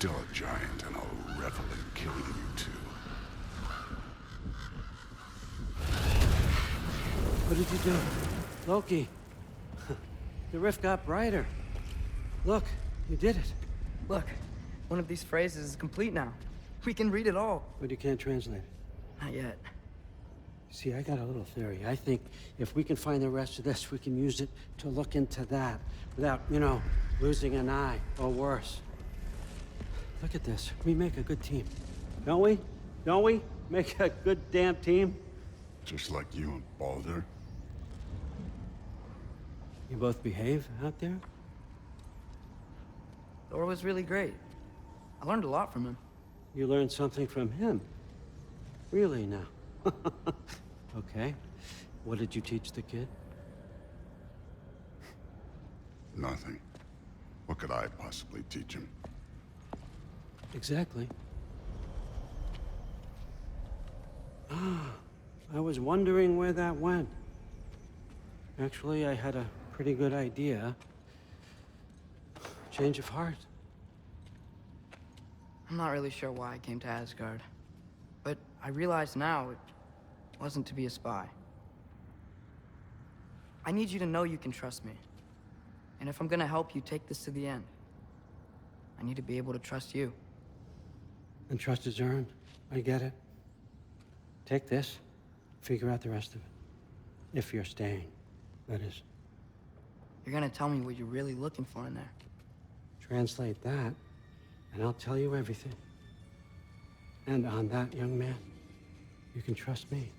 still a giant, and I'll revel in killing you too. What did you do? Loki. The rift got brighter. Look, you did it. Look, one of these phrases is complete now. We can read it all. But you can't translate it. Not yet. See, I got a little theory. I think if we can find the rest of this, we can use it to look into that without, losing an eye or worse. Look at this. We make a good team. Don't we? Don't we? Make a good damn team? Just like you and Baldur. You both behave out there? Thor was really great. I learned a lot from him. You learned something from him? Really now? Okay. What did you teach the kid? Nothing. What could I possibly teach him? Exactly. I was wondering where that went. Actually, I had a pretty good idea. Change of heart. I'm not really sure why I came to Asgard. But I realize now it wasn't to be a spy. I need you to know you can trust me. And if I'm gonna help you take this to the end, I need to be able to trust you. And trust is earned. I get it. Take this. Figure out the rest of it. If you're staying, that is. You're gonna tell me what you're really looking for in there. Translate that, and I'll tell you everything. And on that, young man, you can trust me.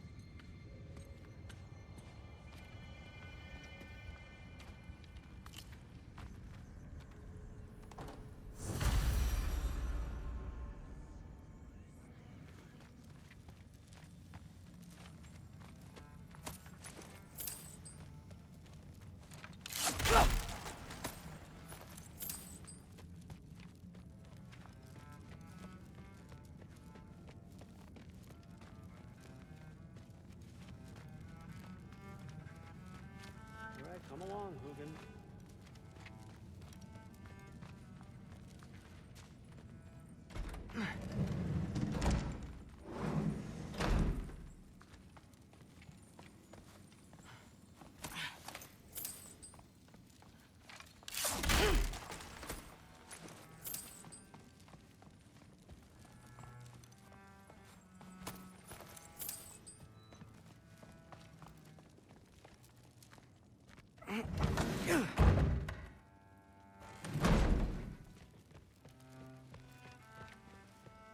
All right, come along, Hugin.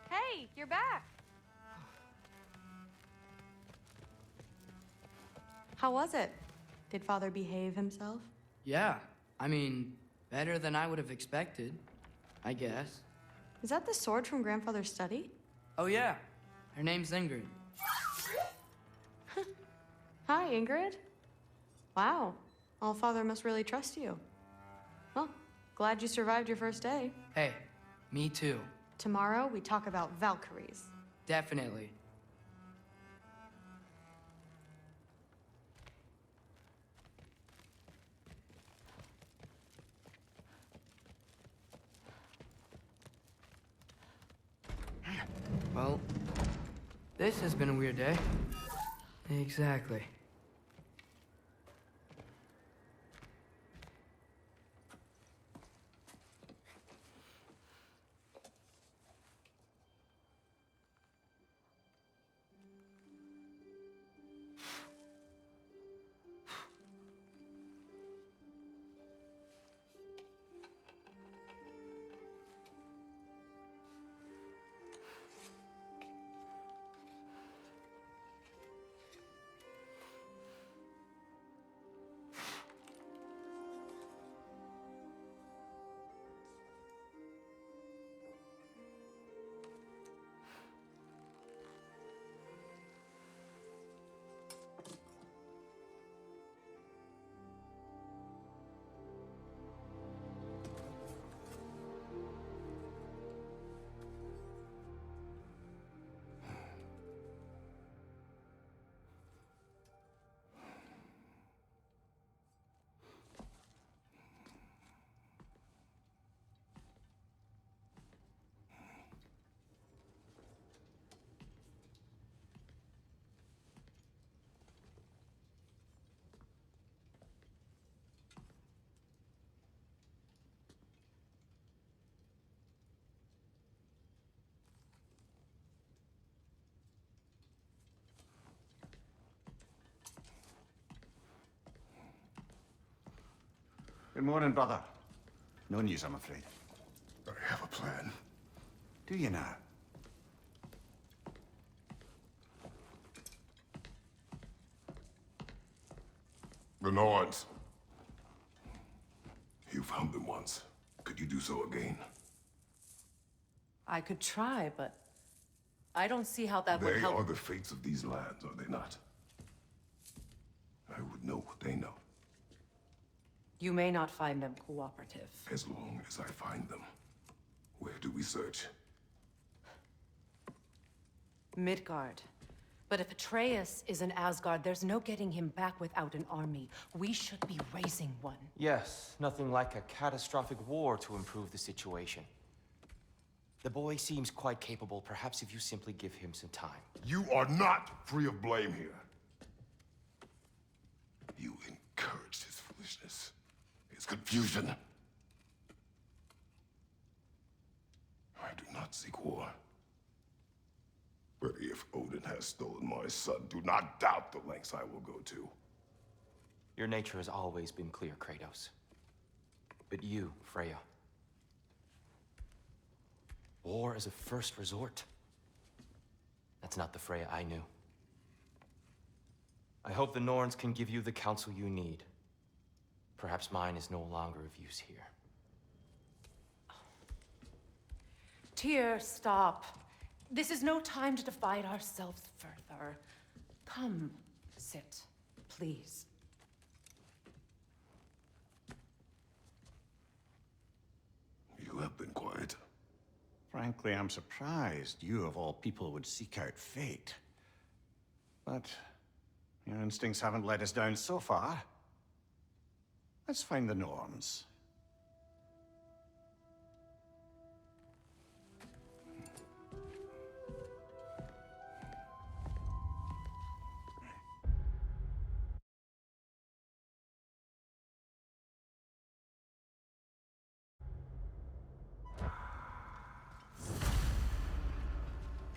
Hey, you're back. How was it? Did Father behave himself? Yeah, I mean, better than I would have expected, I guess. Is that the sword from Grandfather's study? Oh yeah, her name's Ingrid. Hi, Ingrid. Wow, Allfather must really trust you. Well, glad you survived your first day. Hey, me too. Tomorrow, we talk about Valkyries. Definitely. Well, this has been a weird day. Exactly. Good morning, brother. No news, I'm afraid. I have a plan. Do you now? The Norns. You found them once. Could you do so again? I could try, but I don't see how that would They help. are the fates of these lands, are they not? I would know what they know, You may not find them cooperative. as long as I find them. Where do we search? Midgard. But if Atreus is in Asgard, there's no getting him back without an army. We should be raising one. Yes, nothing like a catastrophic war to improve the situation. The boy seems quite capable. Perhaps if you simply give him some time. You are not free of blame here. You encouraged his foolishness, his confusion. I do not seek war. But if Odin has stolen my son, do not doubt the lengths I will go to. Your nature has always been clear, Kratos. But you, Freya. War is a first resort. That's not the Freya I knew. I hope the Norns can give you the counsel you need. Perhaps mine is no longer of use here. Tyr, stop. This is no time to divide ourselves further. Come, sit, please. You have been quiet. Frankly, I'm surprised you, of all people, would seek out fate. But your instincts haven't let us down so far. Let's find the Norns.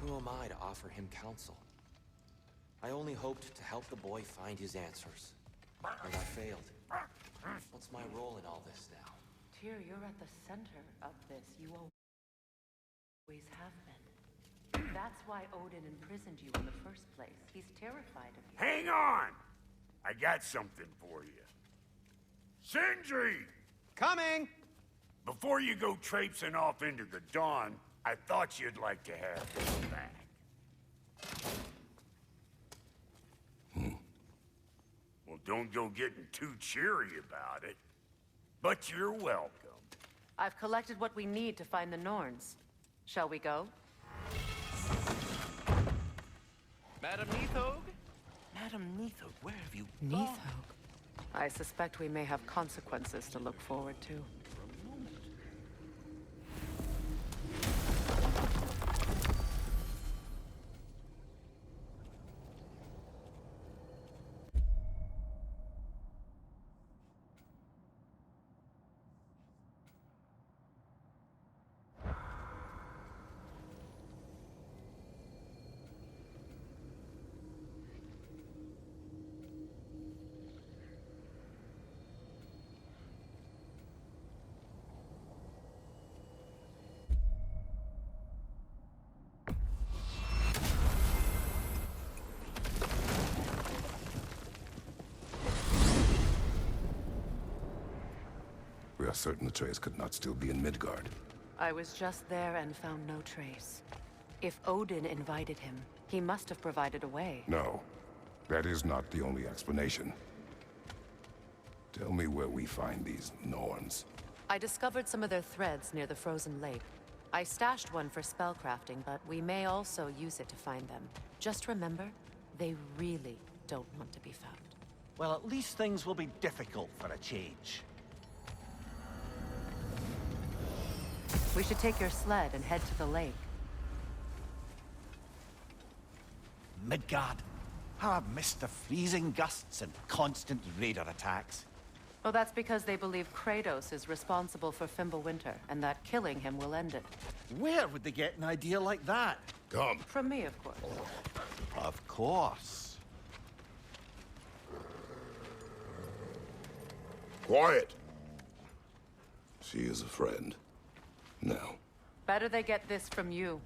Who am I to offer him counsel? I only hoped to help the boy find his answers. And I failed. What's my role in all this now? Tyr, you're at the center of this. You always have been. That's why Odin imprisoned you in the first place. He's terrified of you. Hang on! I got something for you. Sindri! Coming! Before you go traipsing off into the dawn, I thought you'd like to have this back. Well, don't go getting too cheery about it. But you're welcome. I've collected what we need to find the Norns. Shall we go? Madam Neathog? Madam Neathog, where have you gone? Neathog. I suspect we may have consequences to look forward to. We are certain Atreus could not still be in Midgard. I was just there and found no trace. If Odin invited him, he must have provided a way. No, that is not the only explanation. Tell me where we find these Norns. I discovered some of their threads near the frozen lake. I stashed one for spellcrafting, but we may also use it to find them. Just remember, they really don't want to be found. Well, at least things will be difficult for a change. We should take your sled and head to the lake. Midgard. How I've missed the freezing gusts and constant raider attacks. Well, that's because they believe Kratos is responsible for Fimbulwinter, and that killing him will end it. Where would they get an idea like that? Come. From me, of course. Of course. Quiet. She is a friend. Now, Better they get this from you.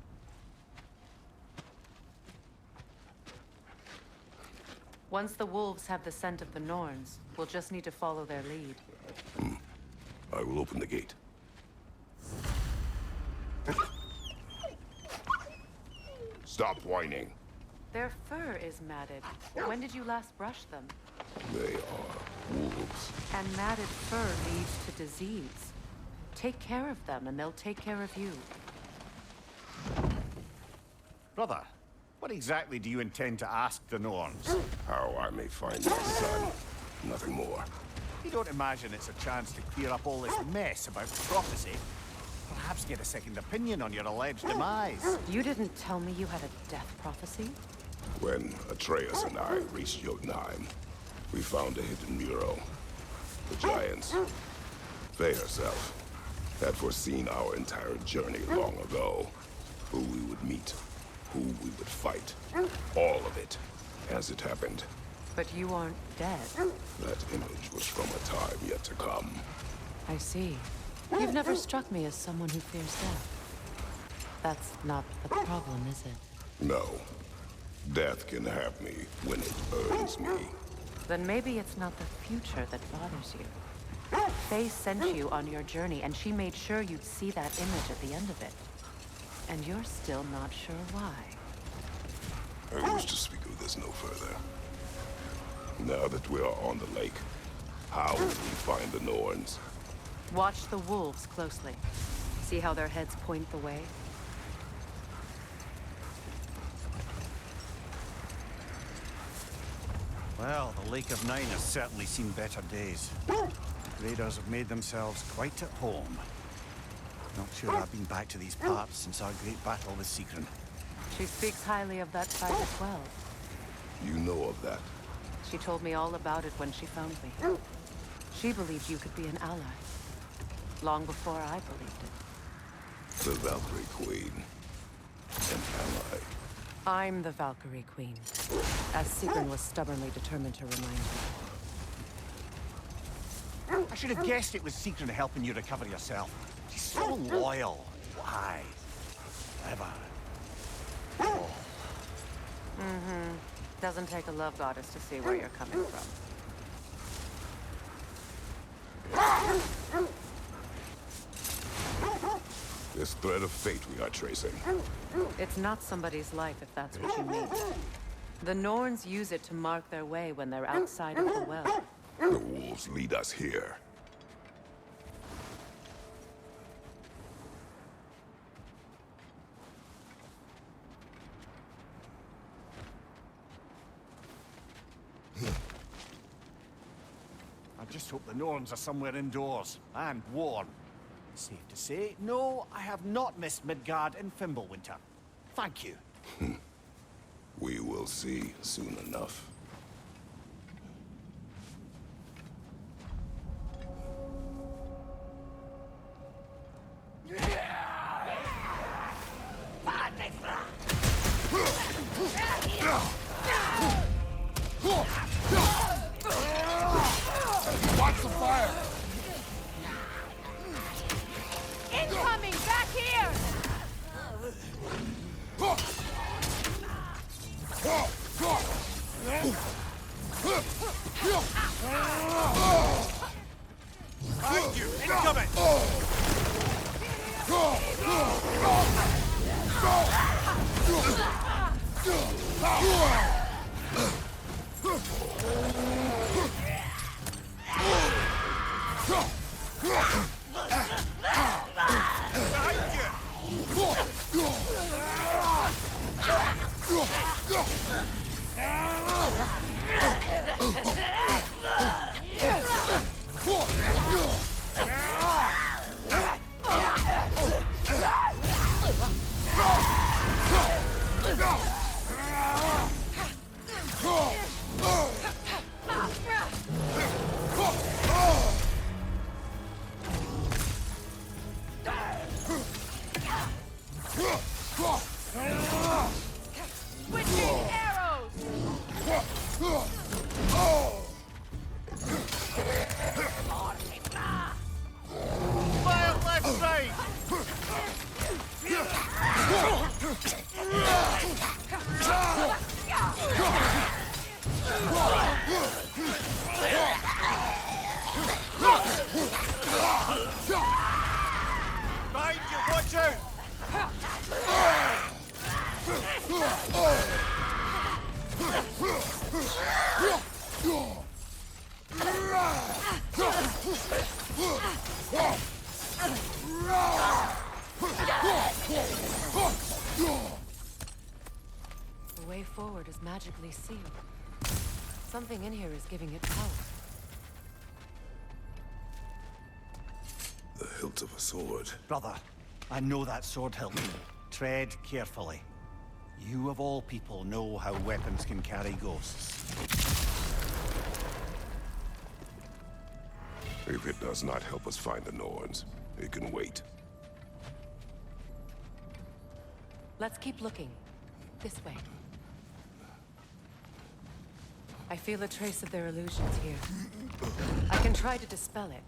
Once the wolves have the scent of the Norns, we'll just need to follow their lead. I will open the gate. Stop whining. Their fur is matted. When did you last brush them? They are wolves. And matted fur leads to disease. Take care of them, and they'll take care of you. Brother, what exactly do you intend to ask the Norns? How I may find my son. Nothing more. You don't imagine it's a chance to clear up all this mess about prophecy? Perhaps get a second opinion on your alleged demise. You didn't tell me you had a death prophecy? When Atreus and I reached Jotunheim, we found a hidden mural. The Giants, they herself, had foreseen our entire journey long ago. Who we would meet, who we would fight. All of it, as it happened. But you aren't dead. That image was from a time yet to come. I see. You've never struck me as someone who fears death. That's not the problem, is it? No. Death can have me when it earns me. Then maybe it's not the future that bothers you. Faye sent you on your journey, and she made sure you'd see that image at the end of it. And you're still not sure why. I wish to speak of this no further. Now that we are on the lake, how will we find the Norns? Watch the wolves closely. See how their heads point the way? Well, the Lake of Nine has certainly seen better days. Raiders have made themselves quite at home. Not sure I've been back to these parts since our great battle with Sigrun. She speaks highly of that fight as well. You know of that? She told me all about it when she found me. She believed you could be an ally. Long before I believed it. The Valkyrie Queen. An ally. I'm the Valkyrie Queen, as Sigrun was stubbornly determined to remind me. I should have guessed it was Sigrun helping you recover yourself. She's so loyal, wise, clever. Doesn't take a love goddess to see where you're coming from. This thread of fate we are tracing. It's not somebody's life, if that's what you mean. The Norns use it to mark their way when they're outside of the well. The wolves lead us here. I just hope the Norns are somewhere indoors and warm. Safe to say, no, I have not missed Midgard in Fimbulwinter. Thank you. We will see soon enough. Watch the fire! Incoming! Back here! Behind you! Incoming! Switching arrows! Fire forward is magically sealed. Something in here is giving it power. The hilt of a sword. Brother, I know that sword hilt. Tread carefully. You of all people know how weapons can carry ghosts. If it does not help us find the Norns, it can wait. Let's keep looking. This way. I feel a trace of their illusions here. I can try to dispel it.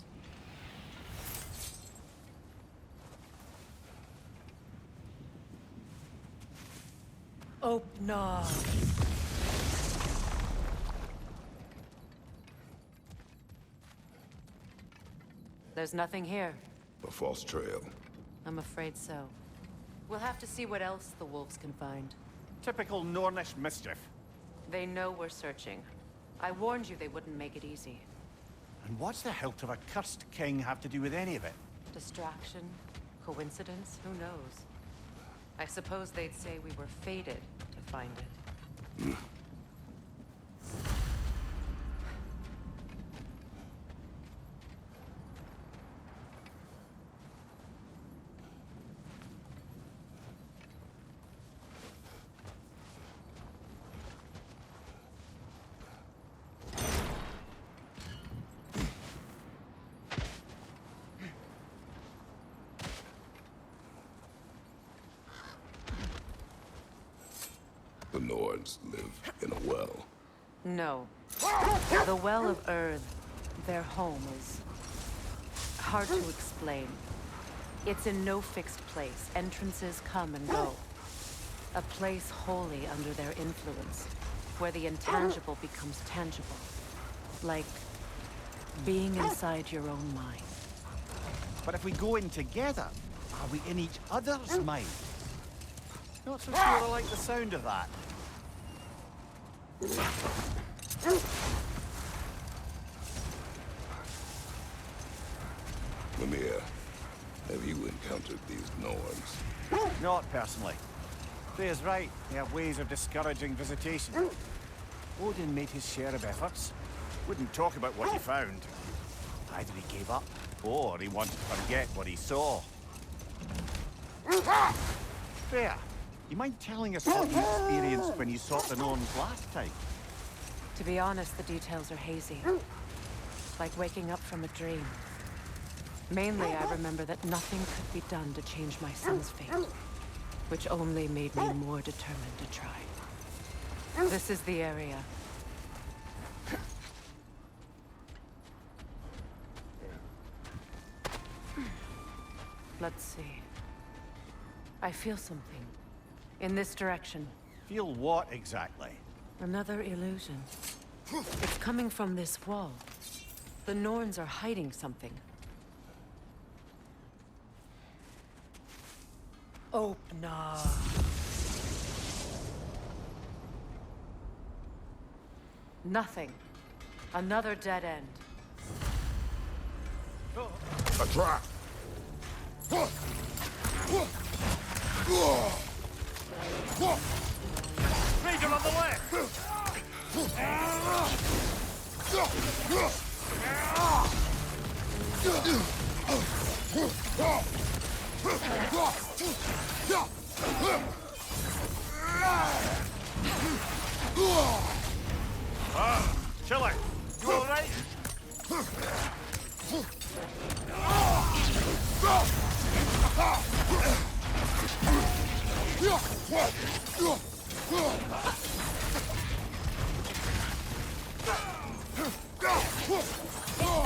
Oh, no. There's nothing here. A false trail. I'm afraid so. We'll have to see what else the wolves can find. Typical Nornish mischief. They know we're searching. I warned you they wouldn't make it easy. And what's the hilt of a cursed king have to do with any of it? Distraction? Coincidence? Who knows? I suppose they'd say we were fated to find it. The Norns live in a well. No. The Well of Earth, their home, is hard to explain. It's in no fixed place. Entrances come and go. A place wholly under their influence, where the intangible becomes tangible. Like being inside your own mind. But if we go in together, are we in each other's mind? Not so sure I like the sound of that. Mimir, have you encountered these Norns? Not personally. Freya's right. They have ways of discouraging visitation. Odin made his share of efforts. Wouldn't talk about what he found. Either he gave up, or he wanted to forget what he saw. Freya, you mind telling us what you experienced when you sought the Norns last time? To be honest, the details are hazy. Like waking up from a dream. Mainly, I remember that nothing could be done to change my son's fate, which only made me more determined to try. This is the area. Let's see. I feel something. In this direction. Feel what exactly? Another illusion. It's coming from this wall. The Norns are hiding something. Open up. Nothing. Another dead end. A trap! Ranger on the left! Chiller, you all right?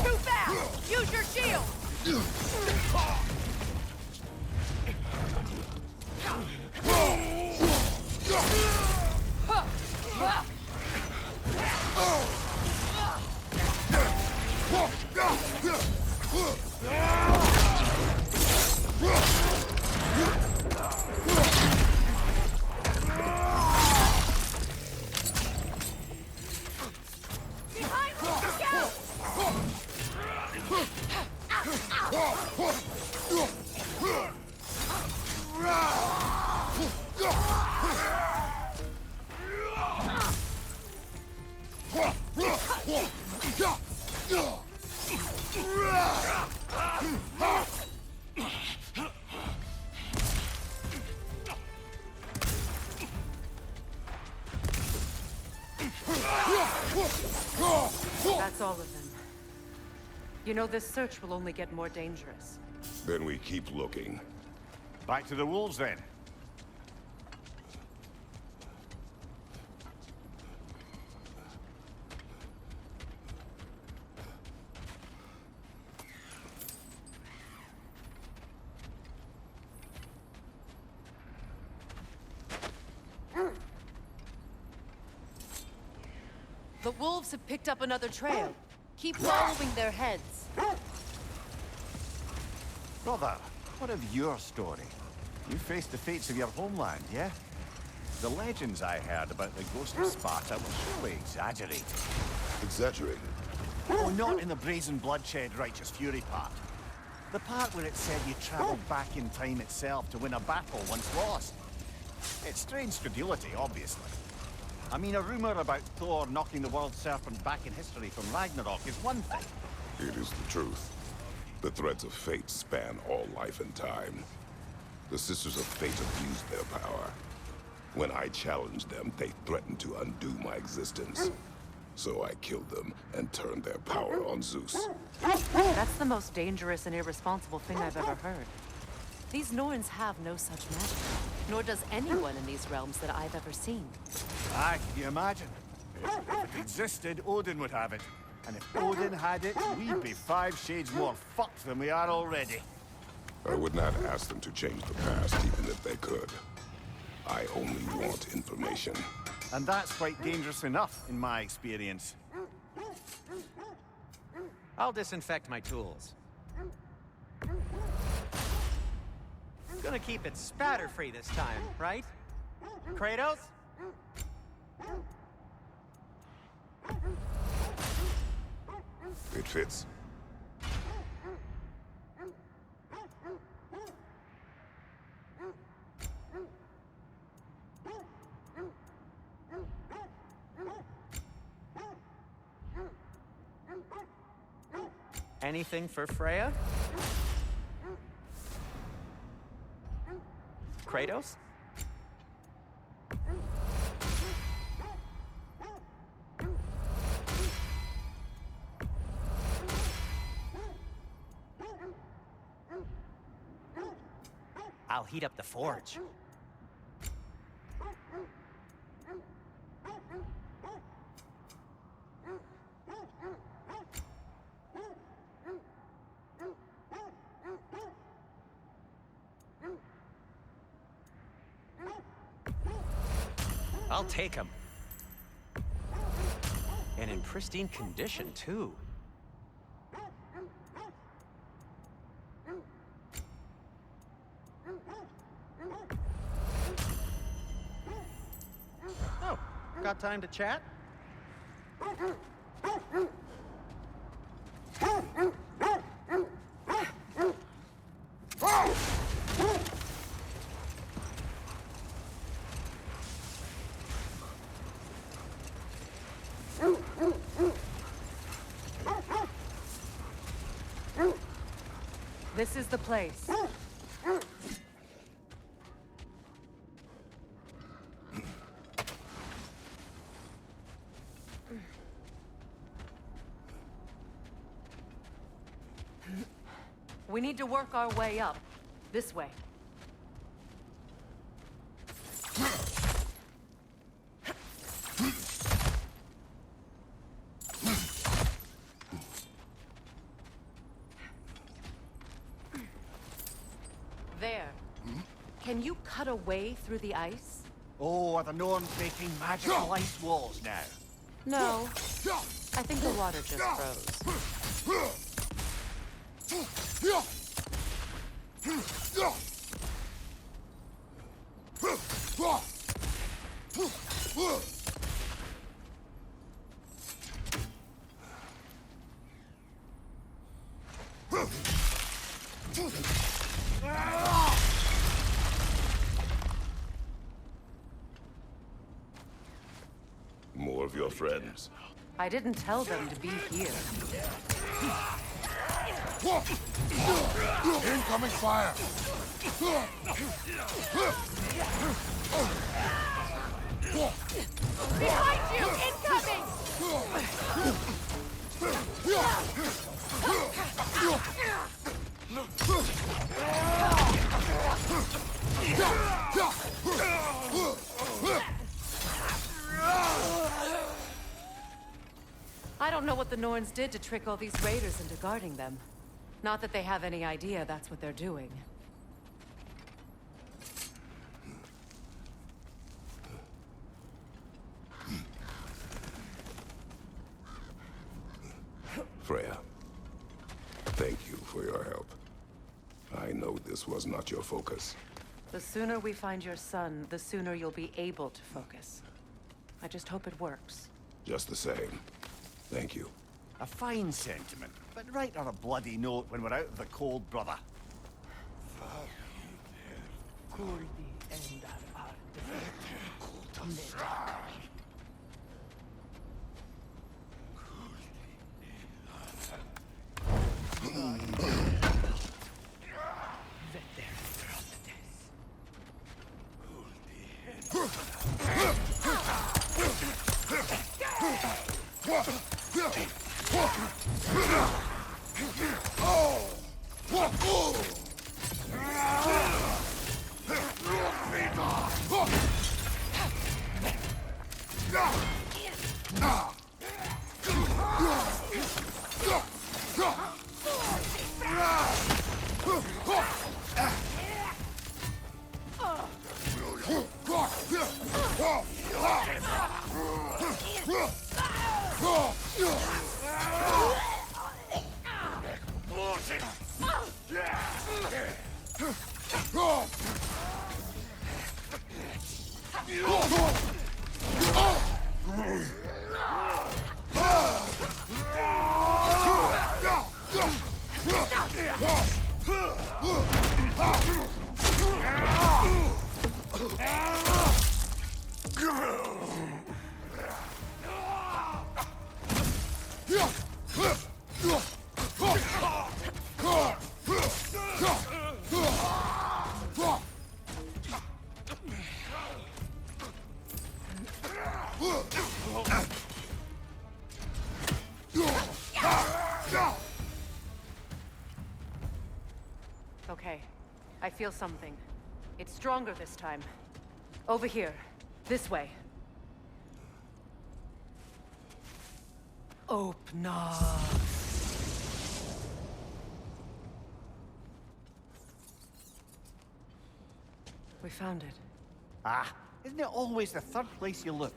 Too fast! Use your shield! That's all of them. You know, this search will only get more dangerous. Then we keep looking. Back to the wolves, then. The wolves have picked up another trail. Keep following their heads. Brother, what of your story? You faced the fates of your homeland, yeah? The legends I heard about the ghost of Sparta were surely exaggerated. Exaggerated? Oh, not in the brazen bloodshed righteous fury part. The part where it said you traveled back in time itself to win a battle once lost. It's strange credulity, obviously. I mean, a rumor about Thor knocking the world serpent back in history from Ragnarok is one thing. It is the truth. The threads of fate span all life and time. The Sisters of Fate abused their power. When I challenged them, they threatened to undo my existence. So I killed them and turned their power on Zeus. That's the most dangerous and irresponsible thing I've ever heard. These Norns have no such magic, nor does anyone in these realms that I've ever seen. Aye, can you imagine? If it existed, Odin would have it. And if Odin had it, we'd be 5 shades more fucked than we are already. I would not ask them to change the past, even if they could. I only want information. And that's quite dangerous enough, in my experience. I'll disinfect my tools. Gonna keep it spatter-free this time, right? Kratos? It fits. Anything for Freya? Kratos? I'll heat up the forge. I'll take them. And in pristine condition, too. Oh, got time to chat? This is the place. We need to work our way up. This way. There. Can you cut a way through the ice? Oh, are the Norns making magical ice walls now? No. I think the water just froze. More of your friends. I didn't tell them to be here. Incoming fire! Behind you! Incoming! what the Norns did to trick all these raiders into guarding them. Not that they have any idea that's what they're doing. Freya, thank you for your help. I know this was not your focus. The sooner we find your son, the sooner you'll be able to focus. I just hope it works. Just the same. Thank you. A fine sentiment, but write on a bloody note when we're out of the cold, brother. Okay, I feel something. It's stronger this time. Over here. This way. Open up. We found it. Ah, isn't it always the third place you look?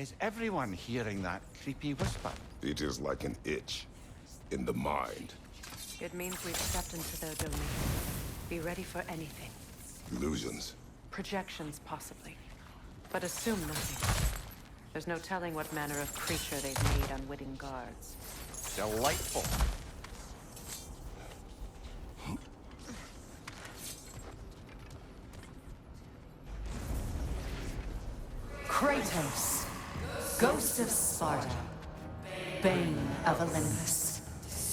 Is everyone hearing that creepy whisper? It is like an itch in the mind. It means we've stepped into their domain. Be ready for anything. Illusions. Projections, possibly. But assume nothing. There's no telling what manner of creature they've made unwitting guards. Delightful. Kratos, Ghost of Sparta, Bane of Olympus,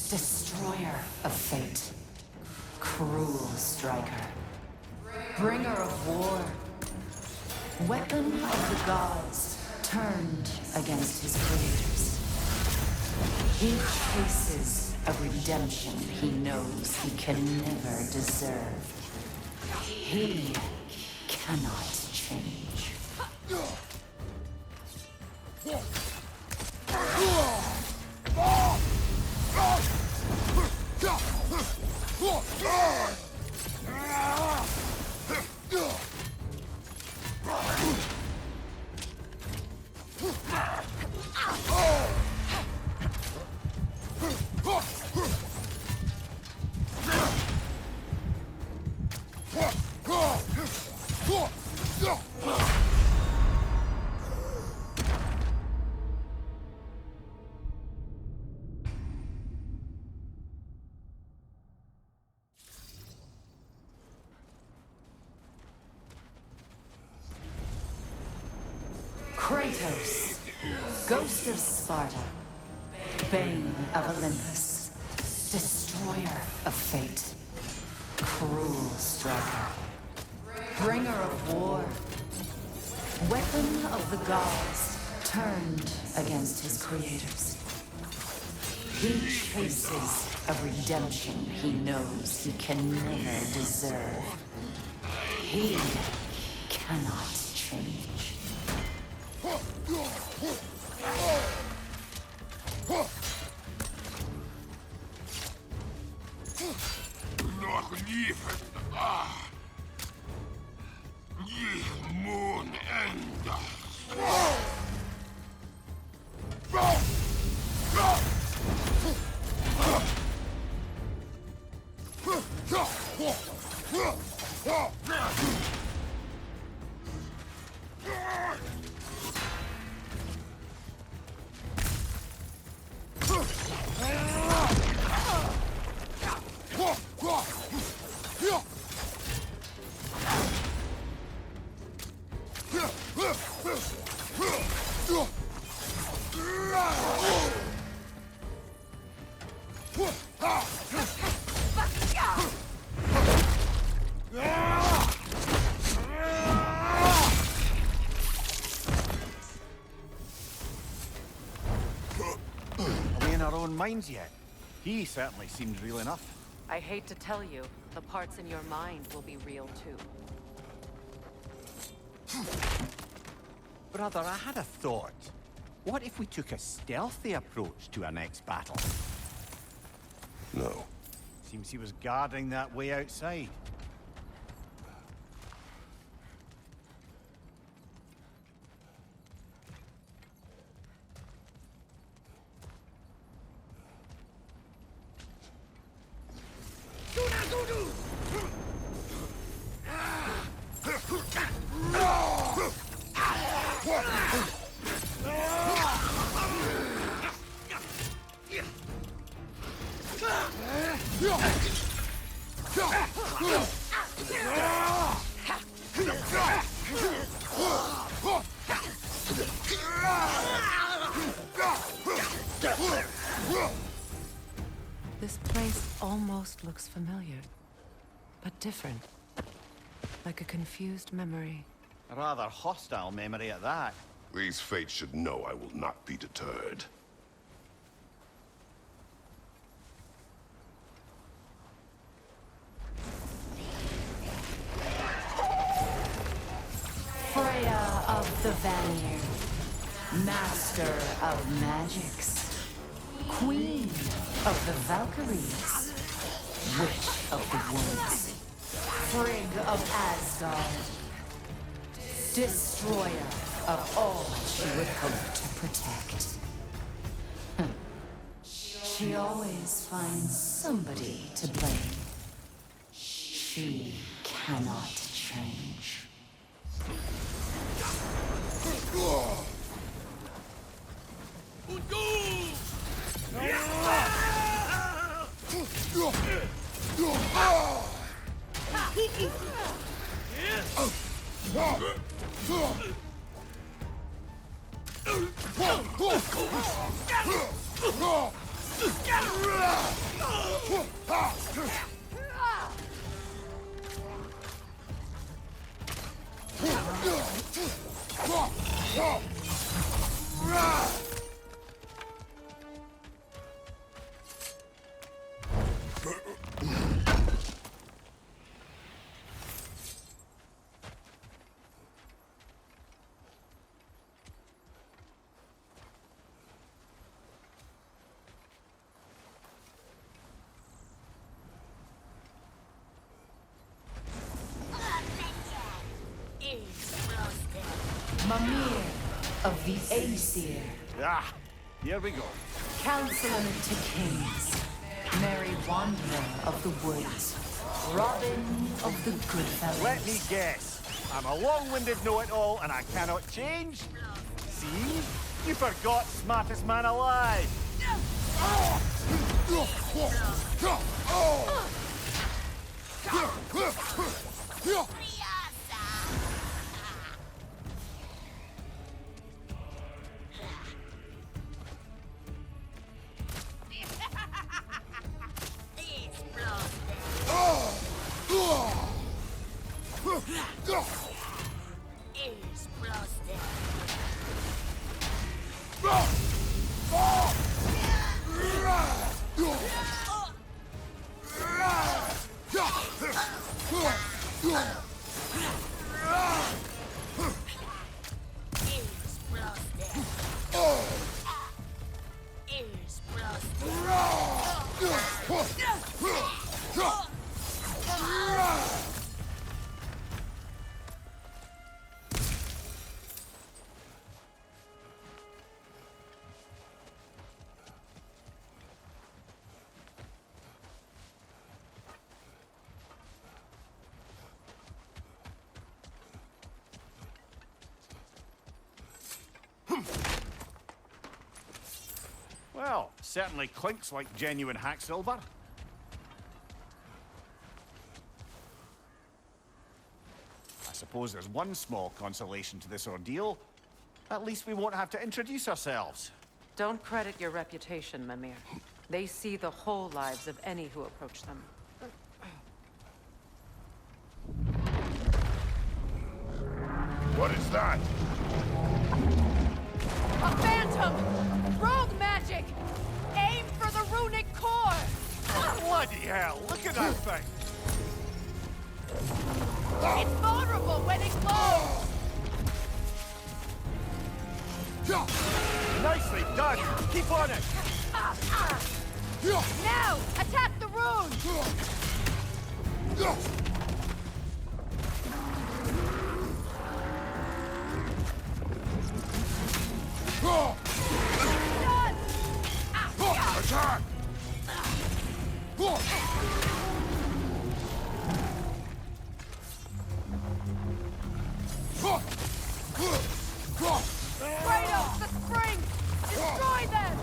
Destroyer of Fate, Cruel Striker, Bringer of War, Weapon of the Gods, turned against his creators. He chases a redemption he knows he can never deserve. He cannot change. Kratos, Ghost of Sparta, Bane of Olympus, Destroyer of Fate, Cruel Striker, Bringer of War, Weapon of the Gods, turned against his creators. He chases a redemption he knows he can never deserve. He cannot change. Nog liever. Je moon enda. Are we in our own minds yet? He certainly seemed real enough. I hate to tell you, the parts in your mind will be real too. Brother, I had a thought. What if we took a stealthy approach to our next battle? No. Seems he was guarding that way outside. This place almost looks familiar, but different. Like a confused memory. A rather hostile memory at that. These fates should know I will not be deterred. Freya of the Vanir, Master of Magics, Queen of the Valkyries, Witch of the Woods, Frigg of Asgard, Destroyer of all she would hope to protect. She always finds somebody to blame. She cannot change. Mimir of the Aesir, Ah, here we go. Counselor to Kings, Merry Wanderer of the Woods, Robin of the Goodfellows. Let me guess. I'm a long-winded know-it-all and I cannot change? See? You forgot smartest man alive. Well, certainly clinks like genuine hack silver. I suppose there's one small consolation to this ordeal. At least we won't have to introduce ourselves. Don't credit your reputation, Mimir. They see the whole lives of any who approach them. What is that? A phantom! Rogue magic! Aim for the runic core! Bloody hell, look at that thing! It's vulnerable when it glows! Nicely done! Keep on it! Now, attack the rune! Attack! Kratos, the spring! Destroy them!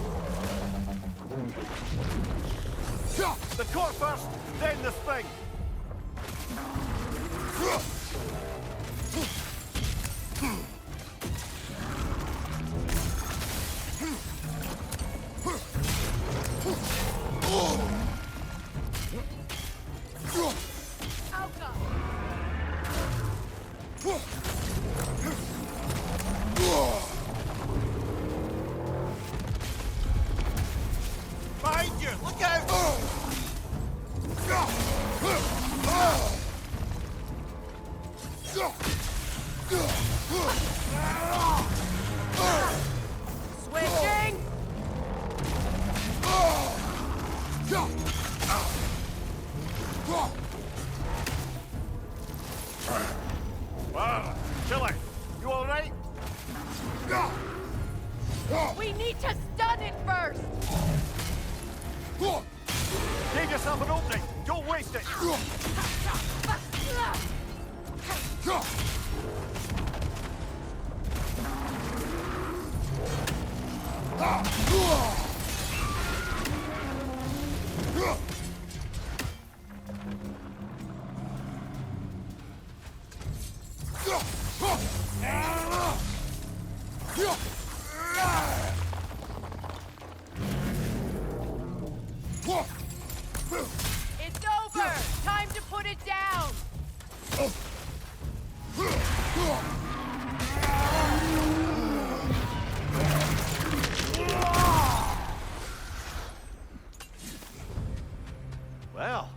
The core first, then the thing! Behind you! Look out! Switching! Wow, Chile, you alright? We need to stun it first! Give yourself an opening! Don't waste it! It's over! Time to put it down! Well,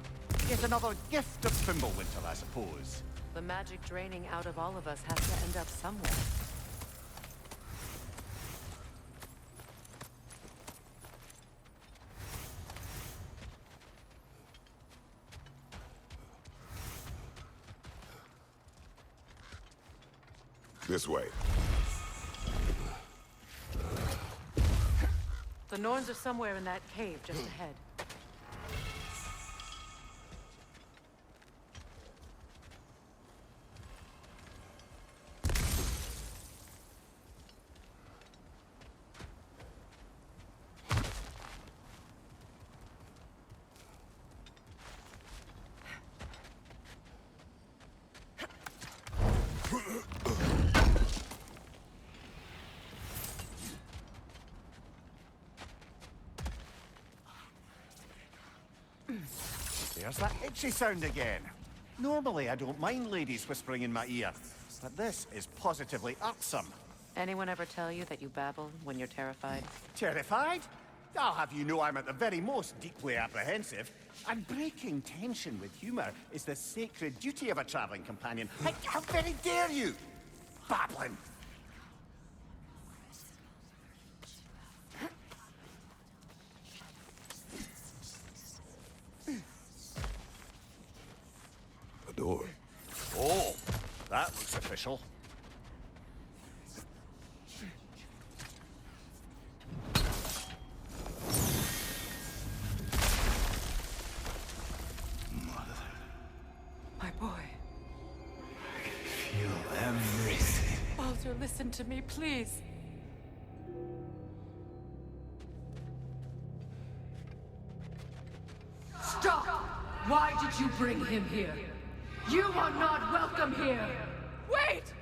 yet another gift of Fimbulwinter, I suppose. The magic draining out of all of us has to end up somewhere. This way. The Norns are somewhere in that cave just ahead. There's that itchy sound again. Normally, I don't mind ladies whispering in my ear, but this is positively irksome. Anyone ever tell you that you babble when you're terrified? Terrified? I'll have you know I'm at the very most deeply apprehensive. And breaking tension with humor is the sacred duty of a traveling companion. How very dare you? Babbling! A door. Oh, that looks official. My boy. I can feel everything. Baldur, listen to me, please. Why did you bring him here? You are not welcome here! Wait!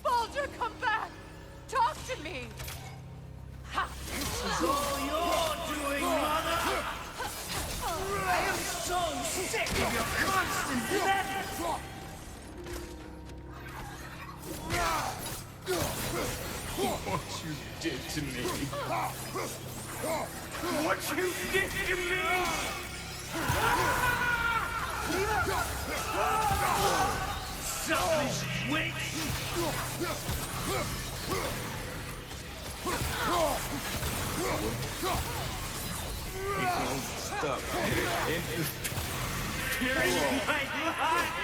Baldur, come back! Talk to me! Ha! This is all you're doing, Mother! I am so sick of your constant death! What you did to me! What you did to me! Selfish witch! You won't stop interfering in my life!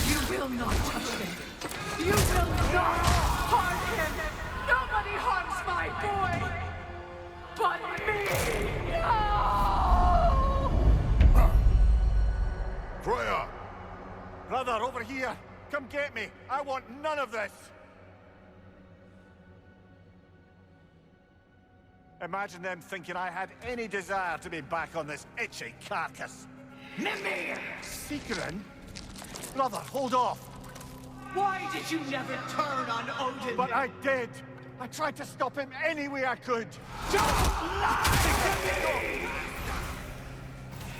You will not touch him! You will not harm him! Nobody harms my boy! But me! No! Freya! Brother, over here! Come get me! I want none of this! Imagine them thinking I had any desire to be back on this itchy carcass. Mimir! Secret? Brother, hold off! Why did you never turn on Odin? But I did! I tried to stop him any way I could! Don't lie to me!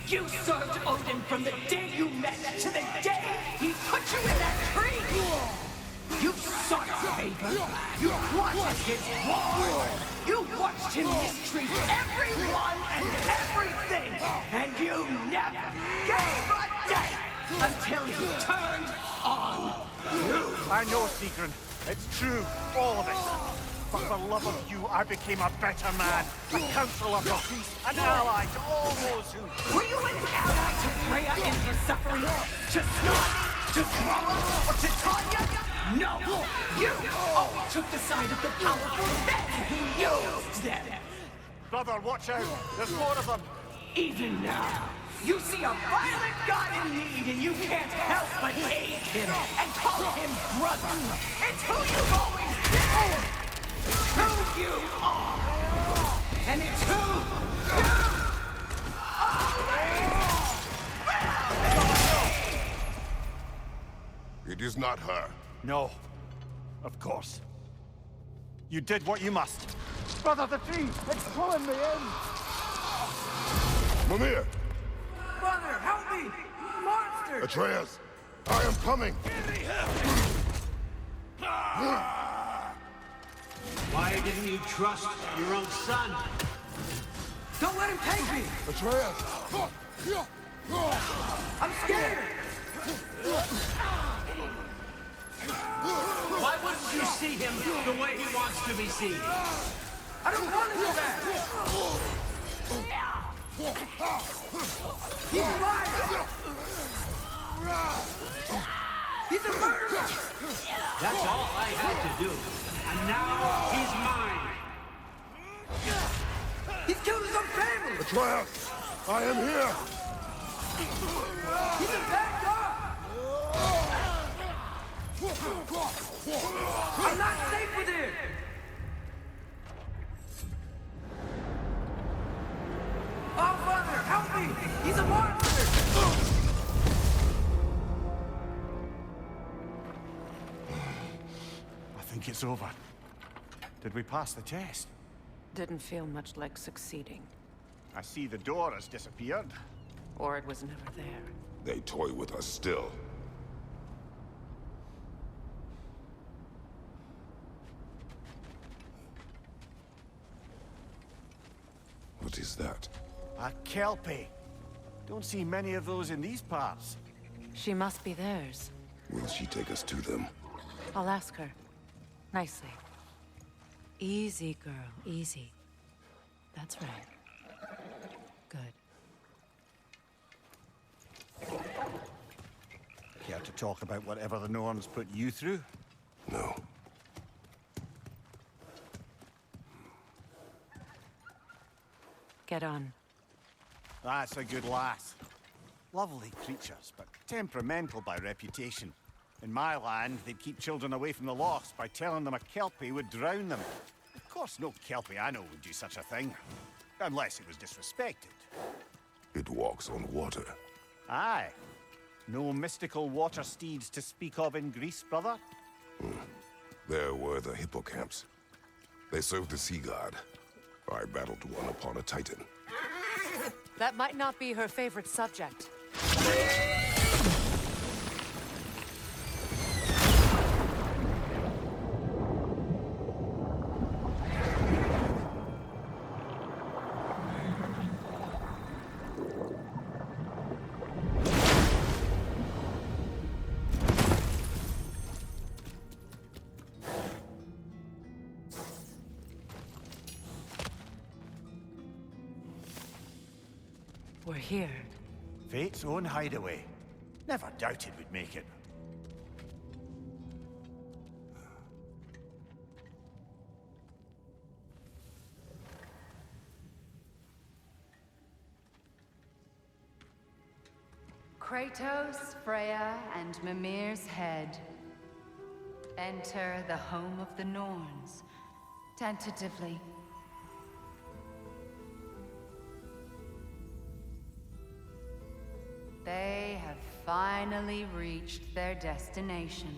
You served Odin from the day you met to the day he put you in that tree! You sought favor! You wanted his war! You watched him mistreat everyone and everything! And you never gave a damn until he turned on you! I know, Secret. It's true, all of it. But for love of you, I became a better man, a counselor for peace, an ally to all those who... Were you an ally to Freya in her suffering? To Snorri? To Snorri? Or to Tanya? No! You always took the side of the powerful, then used them! Brother, watch out! There's more of them! Even now, you see a violent god in need and you can't help but aid him and call him brother! It's who you've always been! It's who you are! And it's who you always will be! It is not her. No. Of course. You did what you must. Brother, the tree! It's pulling me in! Mimir! Mother, help me! Monster! Atreus! I am coming! Why didn't you trust your own son? Don't let him take me! Atreus! I'm scared! Why wouldn't you see him the way he wants to be seen? I don't want to do that! He's a liar! He's a murderer! That's all I had to do. And now he's mine. He's killed his own family! Atreus! I am here! He's a bad guy! I'm not safe with him! Oh, Father, help me! He's a monster! I think it's over. Did we pass the test? Didn't feel much like succeeding. I see the door has disappeared. Or it was never there. They toy with us still. What is that? A Kelpie. Don't see many of those in these parts. She must be theirs. Will she take us to them? I'll ask her. Nicely. Easy, girl. Easy. That's right. Good. Care to talk about whatever the Norns put you through? No. Get on. That's a good lass. Lovely creatures, but temperamental by reputation. In my land, they'd keep children away from the lost by telling them a Kelpie would drown them. Of course, no Kelpie I know would do such a thing. Unless it was disrespected. It walks on water. Aye. No mystical water steeds to speak of in Greece, brother? There were the hippocamps. They served the sea god. I battled one upon a titan. That might not be her favorite subject. We're here. Fate's own hideaway. Never doubted we'd make it. Kratos, Freya, and Mimir's head. Enter the home of the Norns. Tentatively. They have finally reached their destination.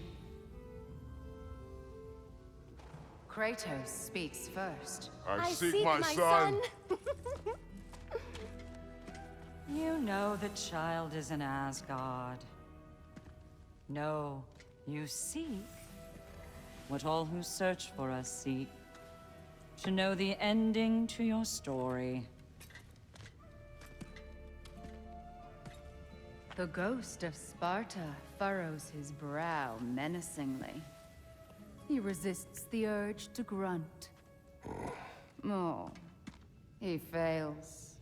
Kratos speaks first. I seek my son. You know the child is in Asgard. No, you seek what all who search for us seek. To know the ending to your story. The ghost of Sparta furrows his brow menacingly. He resists the urge to grunt. Oh, he fails.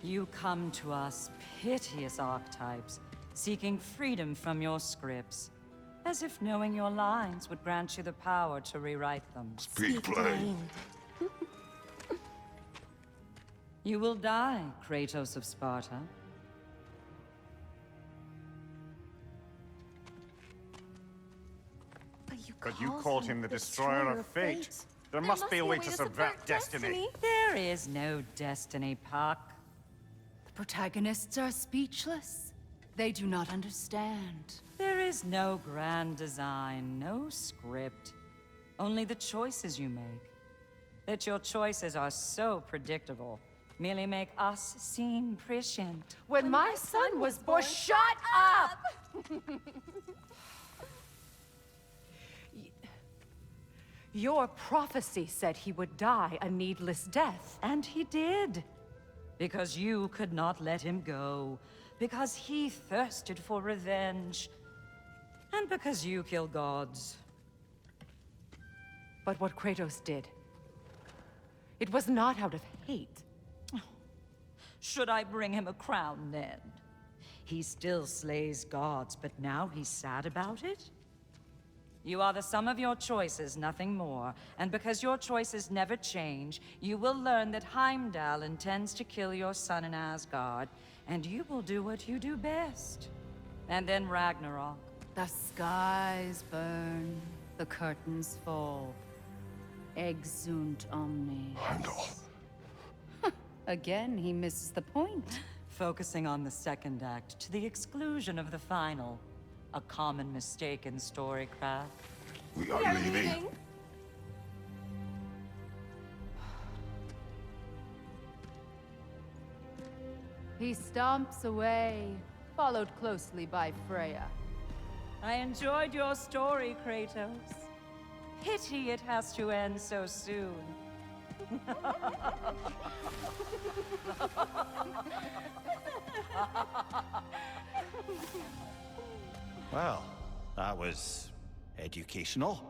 You come to us, piteous archetypes, seeking freedom from your scripts. As if knowing your lines would grant you the power to rewrite them. Speak plain. You will die, Kratos of Sparta. But you called him the Destroyer of Fate. There must be a way to subvert destiny. There is no destiny, Puck. The protagonists are speechless. They do not understand. There is no grand design, no script. Only the choices you make. That your choices are so predictable, merely make us seem prescient. When my son was born, shut up! Your prophecy said he would die a needless death. And he did. Because you could not let him go. Because he thirsted for revenge. And because you kill gods. But what Kratos did, it was not out of hate. Should I bring him a crown then? He still slays gods, but now he's sad about it? You are the sum of your choices, nothing more. And because your choices never change, you will learn that Heimdall intends to kill your son in Asgard, and you will do what you do best. And then Ragnarok. The skies burn, the curtains fall. Exunt omnes. Heimdall. Again, he misses the point. Focusing on the second act to the exclusion of the final. A common mistake in storycraft. We are leaving. He stomps away, followed closely by Freya. I enjoyed your story, Kratos. Pity it has to end so soon. Well, that was educational.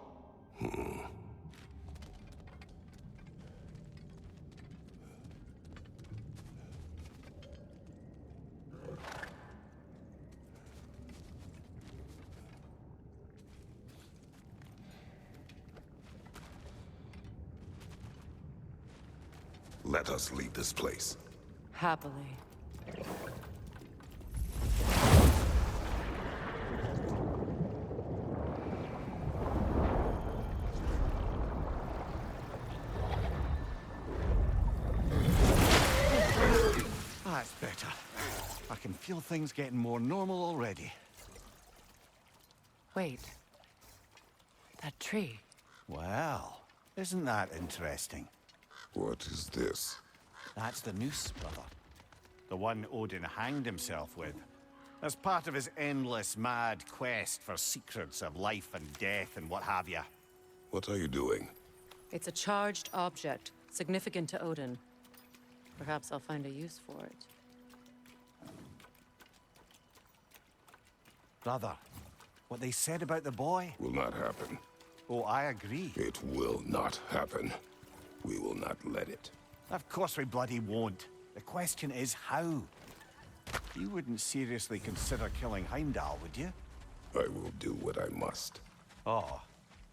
Let us leave this place. Happily. I can feel things getting more normal already. Wait. That tree. Well, isn't that interesting? What is this? That's the noose, brother. The one Odin hanged himself with, as part of his endless, mad quest for secrets of life and death and what have you. What are you doing? It's a charged object, significant to Odin. Perhaps I'll find a use for it. Brother, what they said about the boy? Will not happen. Oh, I agree. It will not happen. We will not let it. Of course we bloody won't. The question is how. You wouldn't seriously consider killing Heimdall, would you? I will do what I must. Oh,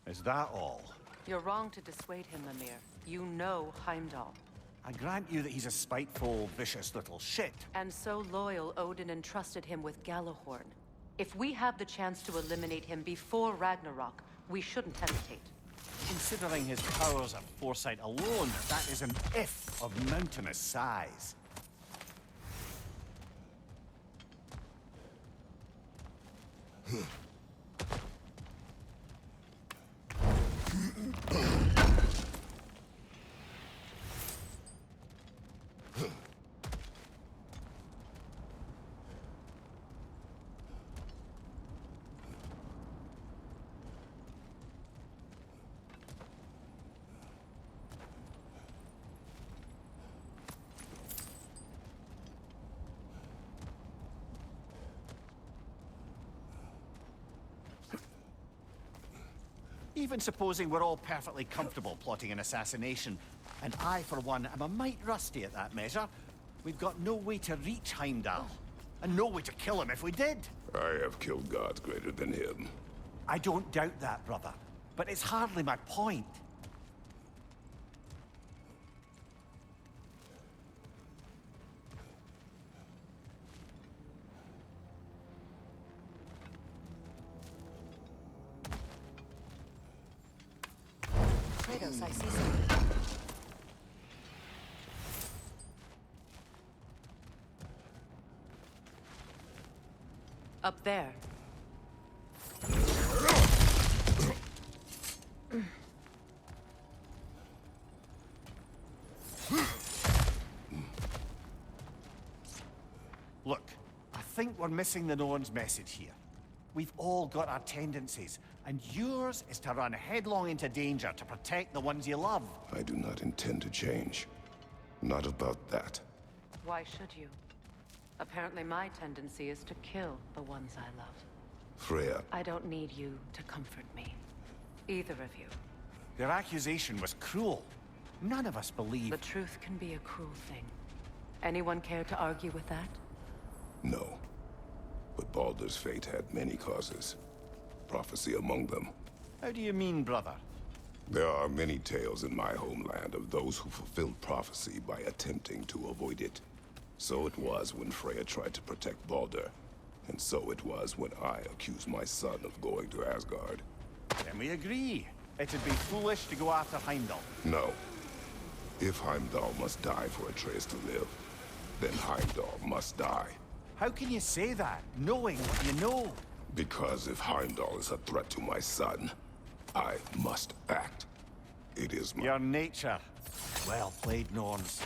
is that all? You're wrong to dissuade him, Mimir. You know Heimdall. I grant you that he's a spiteful, vicious little shit. And so loyal, Odin entrusted him with Gjallarhorn. If we have the chance to eliminate him before Ragnarok, we shouldn't hesitate. Considering his powers of foresight alone, that is an if of mountainous size. Even supposing we're all perfectly comfortable plotting an assassination, and I, for one, am a mite rusty at that measure, we've got no way to reach Heimdall, and no way to kill him if we did. I have killed gods greater than him. I don't doubt that, brother, but it's hardly my point. Kratos, I see something. Up there. Look, I think we're missing the Norn's message here. We've all got our tendencies, and yours is to run headlong into danger to protect the ones you love. I do not intend to change. Not about that. Why should you? Apparently my tendency is to kill the ones I love. Freya. I don't need you to comfort me. Either of you. Their accusation was cruel. None of us believe... The truth can be a cruel thing. Anyone care to argue with that? No. But Baldur's fate had many causes. Prophecy among them. How do you mean, brother? There are many tales in my homeland of those who fulfilled prophecy by attempting to avoid it. So it was when Freya tried to protect Baldur. And so it was when I accused my son of going to Asgard. Then we agree. It'd be foolish to go after Heimdall. No. If Heimdall must die for Atreus to live, then Heimdall must die. How can you say that, knowing what you know? Because if Heimdall is a threat to my son, I must act. It is my... Your nature. Well played, Norns.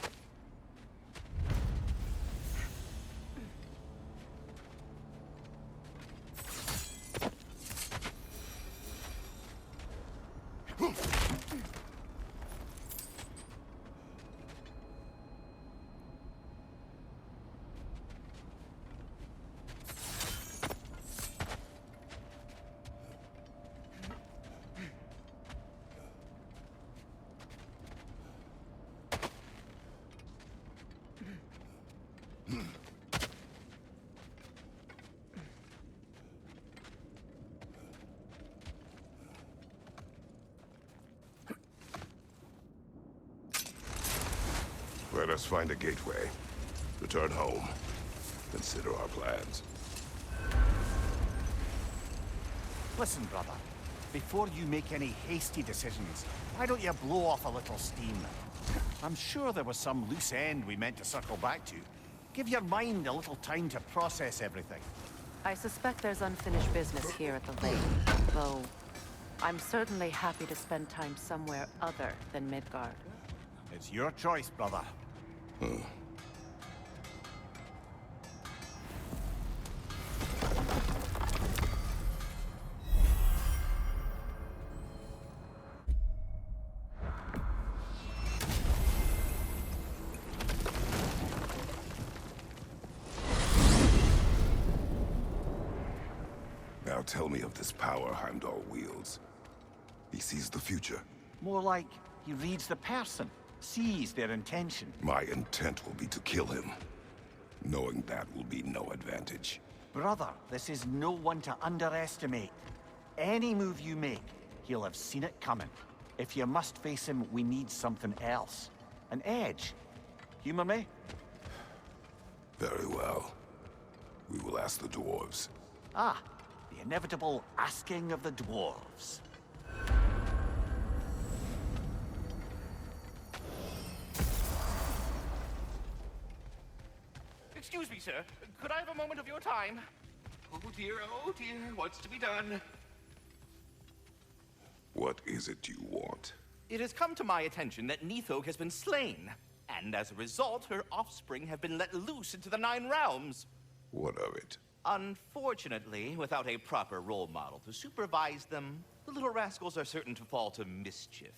Let us find a gateway. Return home. Consider our plans. Listen, brother. Before you make any hasty decisions, why don't you blow off a little steam? I'm sure there was some loose end we meant to circle back to. Give your mind a little time to process everything. I suspect there's unfinished business here at the lake, though I'm certainly happy to spend time somewhere other than Midgard. It's your choice, brother. Now tell me of this power Heimdall wields. He sees the future. More like he reads the person, sees their intention. My intent will be to kill him. Knowing that will be no advantage. Brother, this is no one to underestimate. Any move you make, he'll have seen it coming. If you must face him, we need something else. An edge. Humor me? Very well. We will ask the dwarves. Ah, the inevitable asking of the dwarves. Excuse me, sir. Could I have a moment of your time? Oh dear, what's to be done? What is it you want? It has come to my attention that Nithog has been slain, and as a result, her offspring have been let loose into the Nine Realms. What of it? Unfortunately, without a proper role model to supervise them, the little rascals are certain to fall to mischief.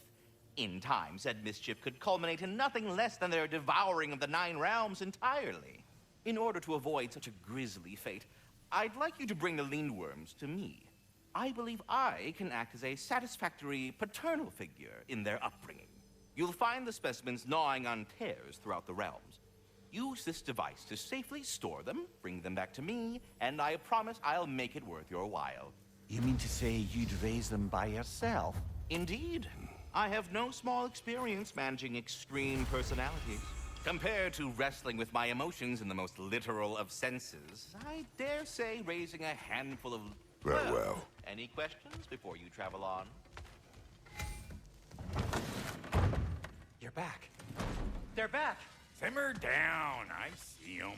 In time, said mischief could culminate in nothing less than their devouring of the Nine Realms entirely. In order to avoid such a grisly fate, I'd like you to bring the Lindworms to me. I believe I can act as a satisfactory paternal figure in their upbringing. You'll find the specimens gnawing on tears throughout the realms. Use this device to safely store them, bring them back to me, and I promise I'll make it worth your while. You mean to say you'd raise them by yourself? Indeed. I have no small experience managing extreme personalities. Compared to wrestling with my emotions in the most literal of senses, I dare say raising a handful of... Very well. Any questions before you travel on? You're back. They're back. Simmer down. I see 'em.